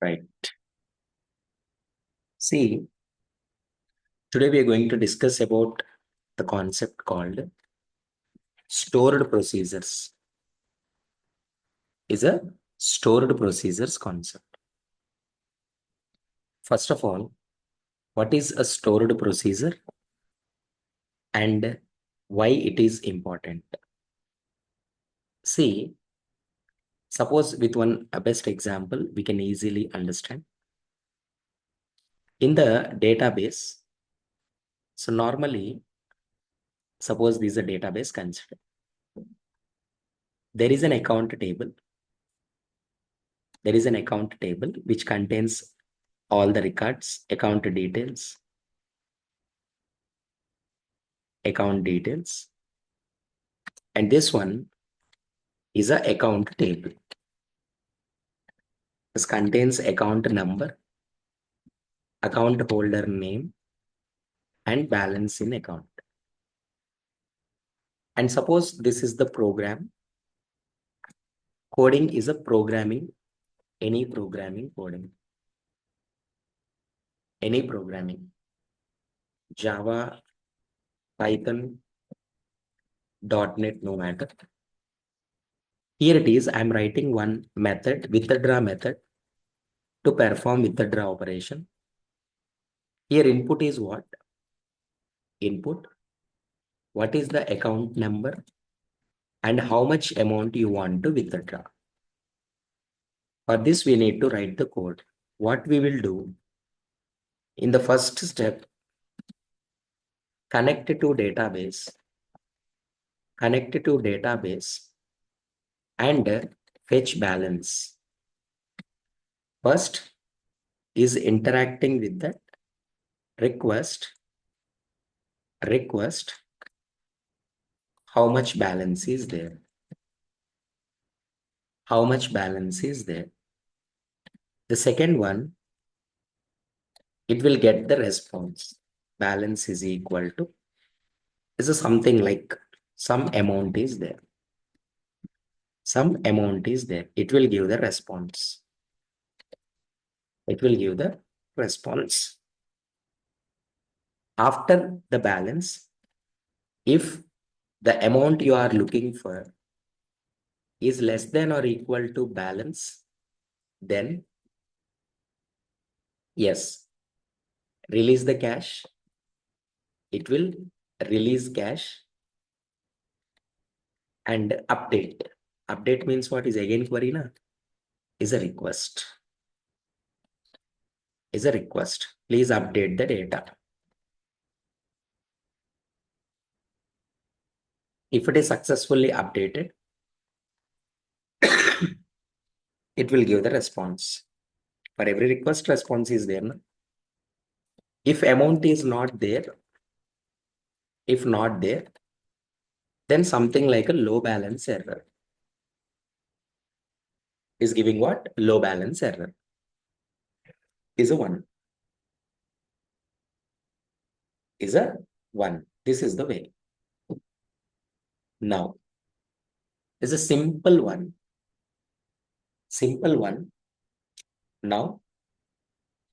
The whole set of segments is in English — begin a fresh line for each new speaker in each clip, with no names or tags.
Right. See, today we are going to discuss about the concept called stored procedures. Is a stored procedures concept. First of all, what is a stored procedure and why it is important? See, suppose with one a best example, we can easily understand. In the database, so normally, suppose this is a database consider. There is an account table. There is an account table which contains all the records, account details, and this one is a account table. This contains account number, account holder name, and balance in account. And suppose this is the program. Coding is a programming, any programming coding, any programming, Java, Python, .NET, no matter. Here it is, I'm writing one method, withdraw method, to perform withdraw operation. Here input is what? Input. What is the account number and how much amount you want to withdraw. For this, we need to write the code. What we will do in the first step, connect to database and fetch balance. First is interacting with that request, how much balance is there. How much balance is there. The second one, it will get the response. Balance is equal to, this is something like some amount is there. Some amount is there. It will give the response. It will give the response. After the balance, if the amount you are looking for is less than or equal to balance, then yes, release the cache. It will release cache and update. Update means what is again query na? Is a request. Is a request. Please update the data. If it is successfully updated, it will give the response. For every request, response is there. Na? If amount is not there, then something like a low balance error is giving what? Low balance error is a 1. Is a 1. This is the way. Now, is a simple one. Simple one. Now,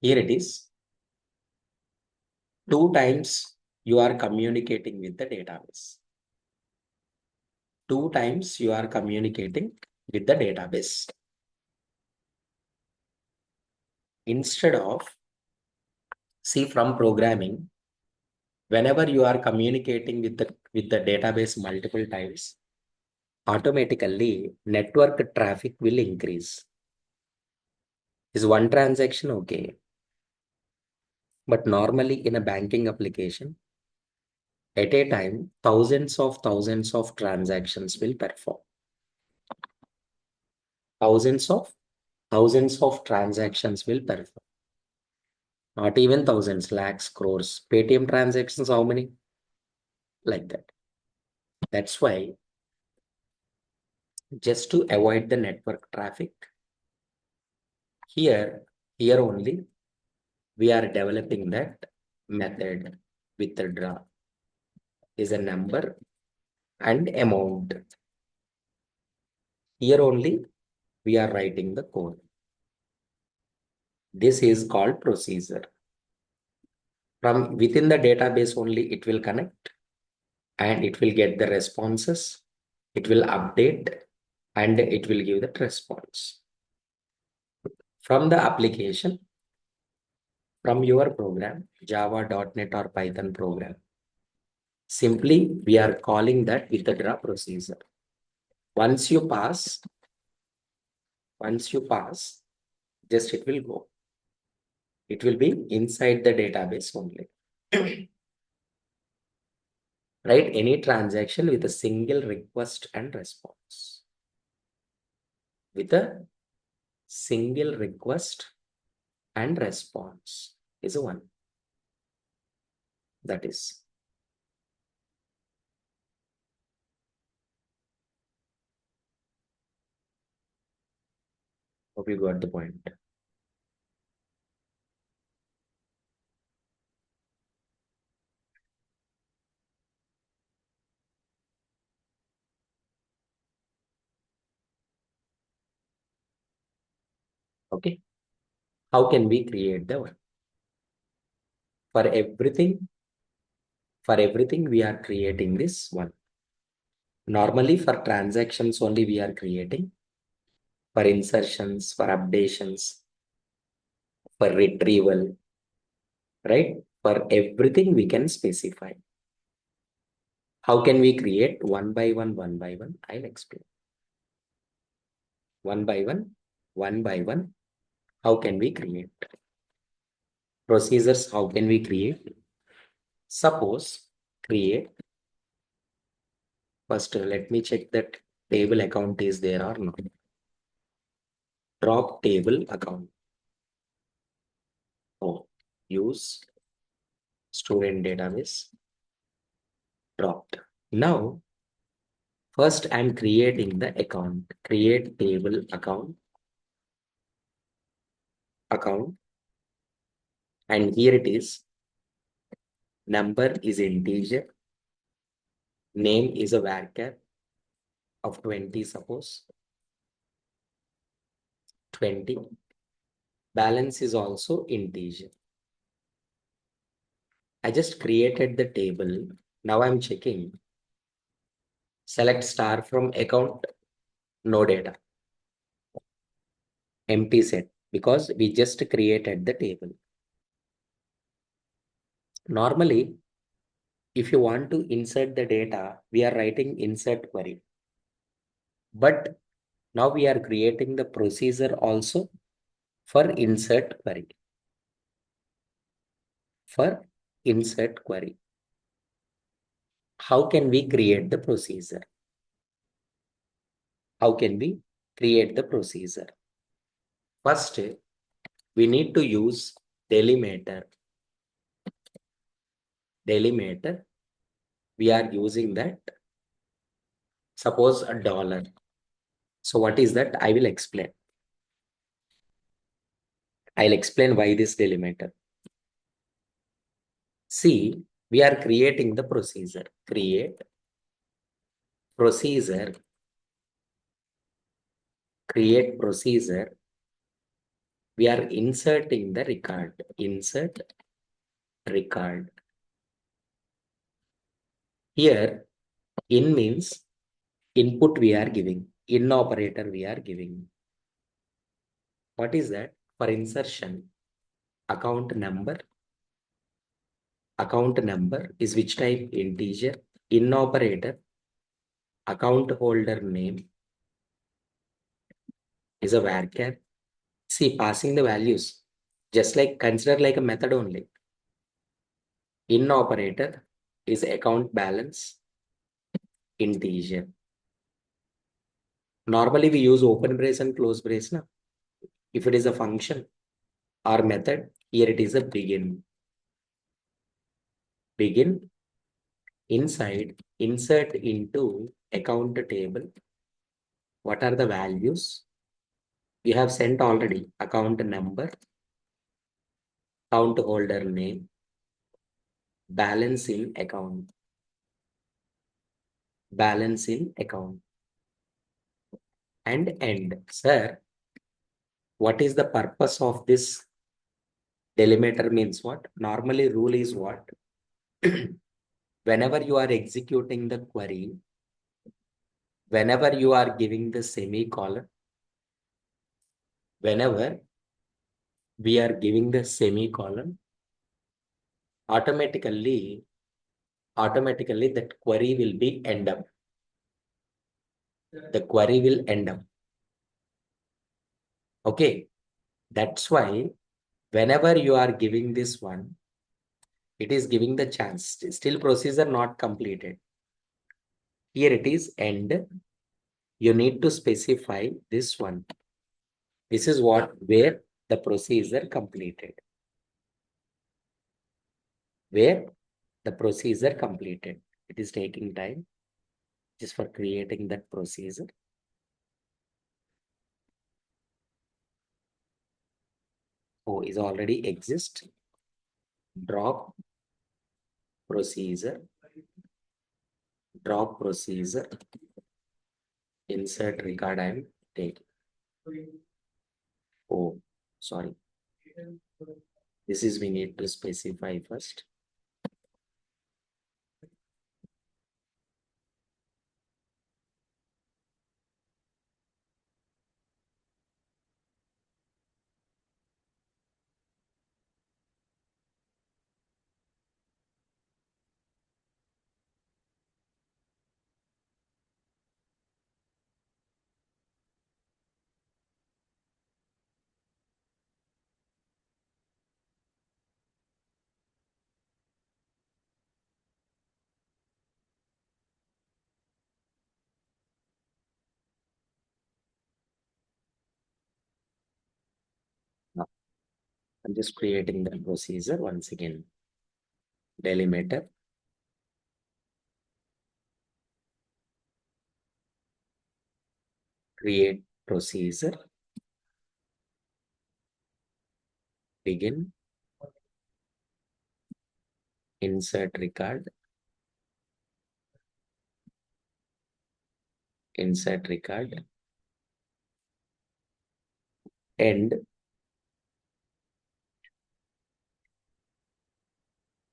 here it is. 2 times you are communicating with the database. 2 times you are communicating with the database. Instead of, see, from programming, whenever you are communicating with the database multiple times, automatically network traffic will increase. Is one transaction okay? But normally in a banking application, at a time, thousands of transactions will perform. Thousands of transactions will perform. Not even thousands, lakhs, crores. Paytm transactions, how many? Like that. That's why, just to avoid the network traffic, here only, we are developing that method withdraw is a number and amount. Here only we are writing the code. This is called procedure. From within the database only, it will connect and it will get the responses. It will update and it will give the response. From the application, from your program, Java, .NET or Python program, simply we are calling that with the draw procedure. Once you pass, just it will go. It will be inside the database only. Write any transaction with a single request and response. With a single request and response is a one. That is. Hope you got the point. Okay. How can we create the one? For everything we are creating this one. Normally for transactions only we are creating. For insertions, for updations, for retrieval, right? For everything we can specify. How can we create one by one, one by one? I'll explain. One by one, one by one. How can we create? Procedures, how can we create? Suppose create. First, let me check that table account is there or not. Drop table account. Oh, use student database. Dropped. Now, first I'm creating the account. Create table account. And here it is. Number is integer. Name is a varchar of 20, suppose. 20. Balance is also integer. I just created the table. Now I'm checking. Select star from account, no data. Empty set because we just created the table. Normally, if you want to insert the data, we are writing insert query. But now we are creating the procedure also for insert query. For insert query. How can we create the procedure? How can we create the procedure? First, we need to use delimiter. Delimiter, we are using that. Suppose a dollar. So what is that? I will explain. I'll explain why this delimiter. See, we are creating the procedure. Create procedure. Create procedure. We are inserting the record. Insert record. Here, in means input we are giving. In operator we are giving. What is that? For insertion, account number. Account number is which type? Integer. In operator, account holder name is a varchar. See, passing the values, just like consider like a method only. In operator is account balance, integer. Normally we use open brace and close brace. Now, if it is a function or method, here it is a begin. Begin inside, insert into account table. What are the values? We have sent already account number, account holder name, balance in account. Balance in account. And end. Sir, what is the purpose of this Delimiter means what? Normally rule is what? Whenever you are executing the query, whenever you are giving the semicolon, whenever we are giving the semicolon, automatically that query will be end up. The query will end up. Okay. That's why whenever you are giving this one, it is giving the chance. Still procedure not completed. Here it is end. You need to specify this one. This is where the procedure completed. Where the procedure completed. It is taking time just for creating that procedure. Oh, is already exist. Drop procedure. Drop procedure. Insert record I am taking. Oh, sorry. This is we need to specify first. Now, I'm just creating the procedure once again. Delimiter. Create procedure. Begin. Insert record. Insert record. End.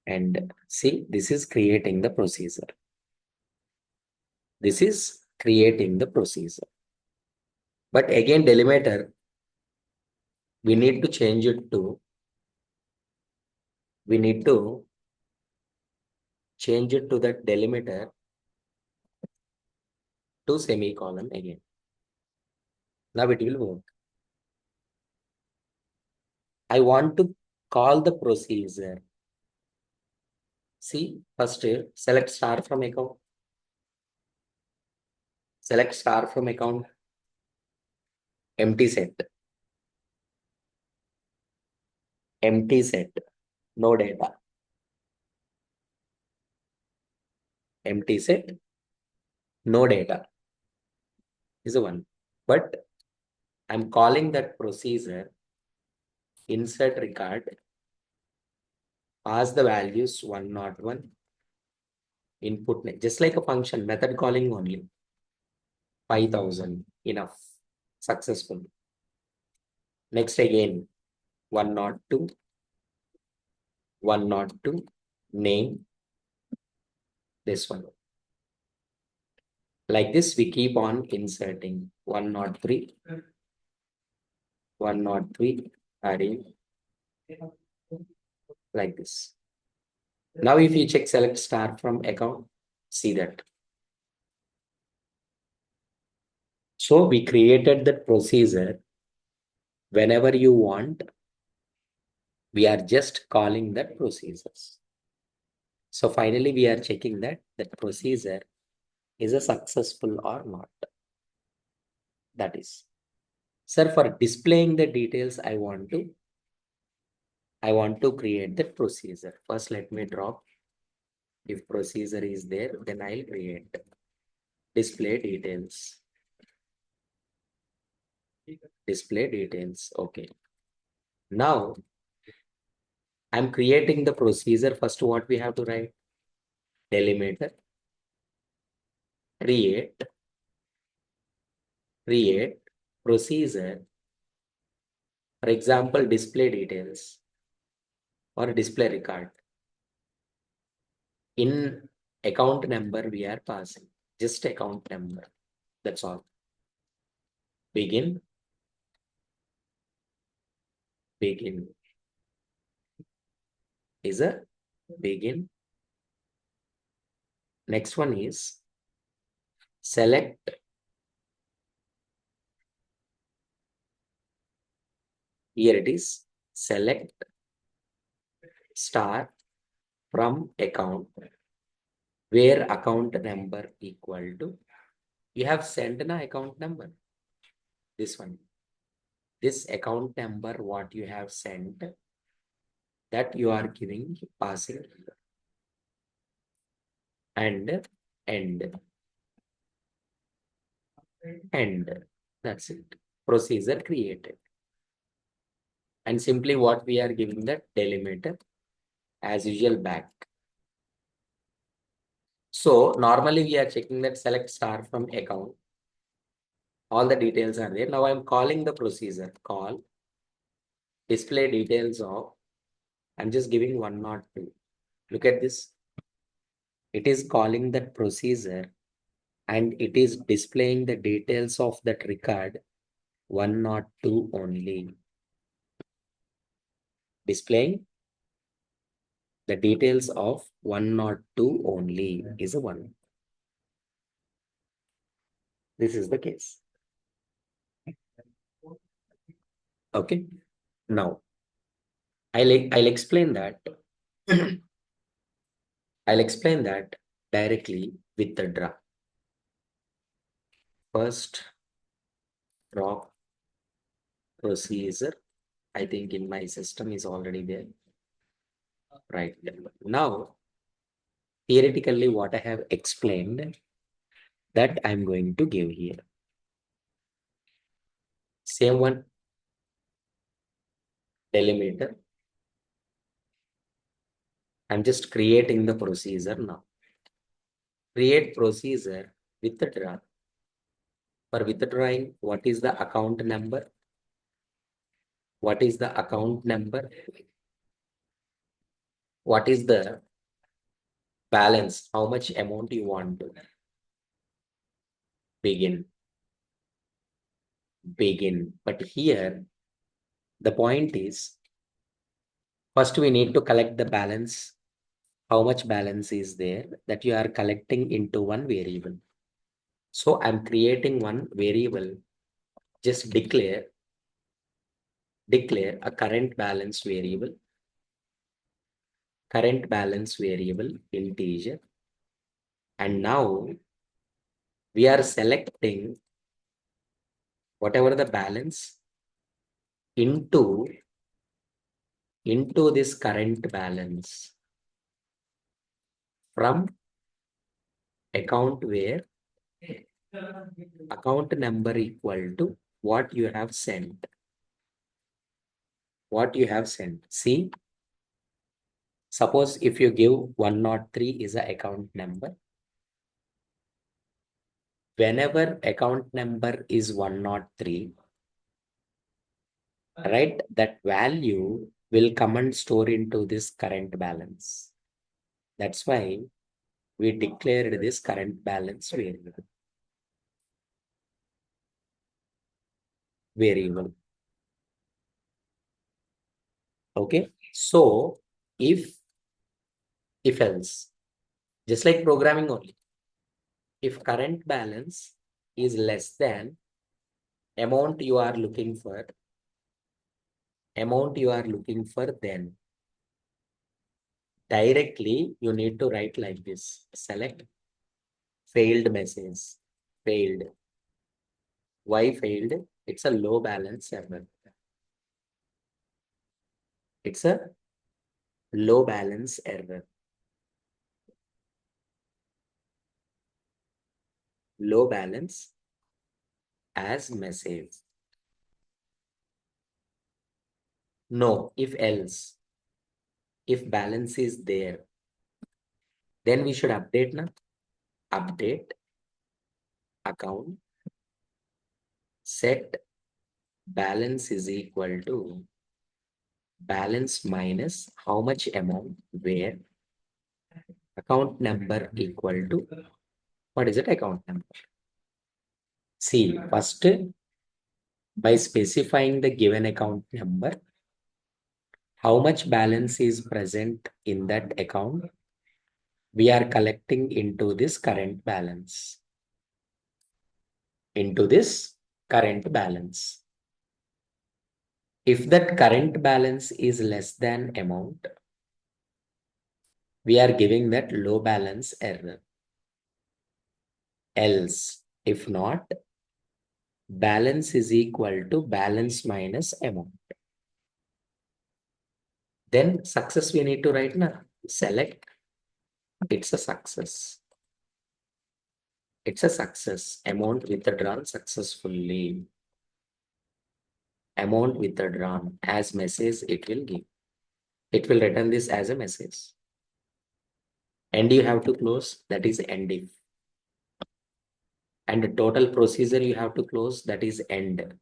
And see, this is creating the procedure. This is creating the procedure. But again, delimiter, we need to change it to, that delimiter to semicolon again. Now it will work. I want to call the procedure. See, first select star from account. Select star from account. Empty set. Empty set. No data. Empty set. No data. Is the one. But I'm calling that procedure insert record. Pass the values 101. Input just like a function method calling only. 5,000 enough. Successful. Next again 102. 102. Name. This one. Like this, we keep on inserting 103. 103. Adding. Like this. Now if you check select star from account, see that. So we created that procedure. Whenever you want, we are just calling that procedures. So finally, we are checking that procedure is a successful or not. That is. Sir, for displaying the details, I want to create that procedure. First, let me drop. If procedure is there, then I'll create display details. Display details. Okay. Now, I'm creating the procedure. First, what we have to write? Delimiter. Create procedure. For example, display details. or display record. In account number, we are passing just account number. That's all. Begin. Begin is a begin. Next one is select. Here it is. Select star from account where account number equal to. You have sent an account number. This one. This account number, what you have sent, that you are giving passing and end. End. That's it. Procedure created. And simply what we are giving the delimiter as usual back. So normally we are checking that select star from account. All the details are there. Now I'm calling the procedure. Call display details of. I'm just giving 102. Look at this. It is calling that procedure and it is displaying the details of that record 102 only. Displaying the details of 102 only is a 1. This is the case. Okay. Now I'll explain that. I'll explain that directly with the draw. First draw procedure. I think in my system is already there. Right. Now, theoretically, what I have explained that I'm going to give here. Same one. Delimiter. I'm just creating the procedure now. Create procedure withdraw. For withdrawing, what is the account number? What is the account number? What is the balance? How much amount you want to begin? Begin. But here, the point is, first we need to collect the balance. How much balance is there that you are collecting into one variable. So I'm creating one variable. Just declare a current balance variable. Current balance variable integer. And now we are selecting whatever the balance into this current balance from account where account number equal to what you have sent. What you have sent. See, suppose if you give 103 is a account number. Whenever account number is 103, right, that value will come and store into this current balance. That's why we declared this current balance variable. Okay. So if else, just like programming only, if current balance is less than amount you are looking for, then directly you need to write like this. Select failed message. Failed. Why failed? It's a low balance error. It's a low balance error. Low balance as message. No, if else. If balance is there, then we should update now. Update account set balance is equal to balance minus how much amount where account number equal to, what is it, account number? See, first by specifying the given account number, how much balance is present in that account, we are collecting into this current balance. Into this current balance. If that current balance is less than amount, we are giving that low balance error. Else, if not, balance is equal to balance minus amount. Then success we need to write now. Select. It's a success. It's a success. Amount withdrawn successfully. Amount withdrawn as message it will give. It will return this as a message. And you have to close, that is end if. And the total procedure you have to close, that is end.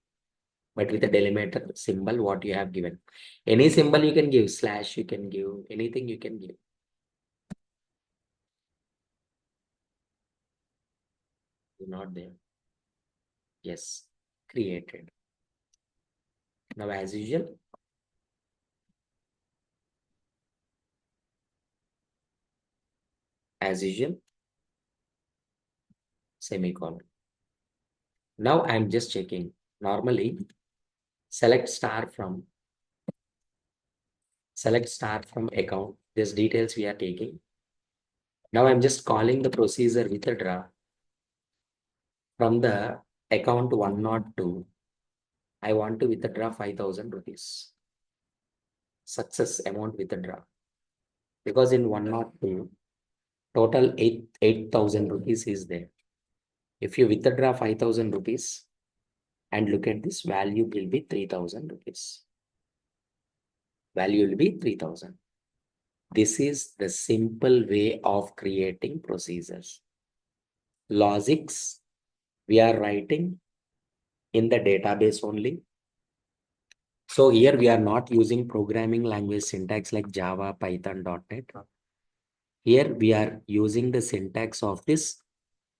But with a delimiter symbol, what you have given. Any symbol you can give, slash you can give, anything you can give. Not there. Yes, created. Now as usual, semicolon. Now I'm just checking. Normally, select star from account. These details we are taking. Now I'm just calling the procedure withdraw from the account 102. I want to withdraw 5,000 rupees. Success amount withdraw. Because in 102, total 8,000 rupees is there. If you withdraw 5,000 rupees and look at this, value will be 3,000 rupees. Value will be 3,000. This is the simple way of creating procedures. Logics we are writing in the database only. So here we are not using programming language syntax like Java, Python, .NET. Here we are using the syntax of this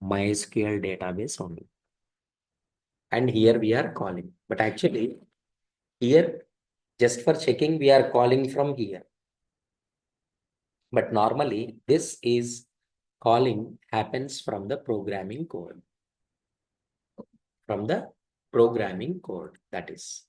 MySQL database only. And here we are calling. But actually here, just for checking, we are calling from here. But normally this is calling happens from the programming code. From the programming code, that is.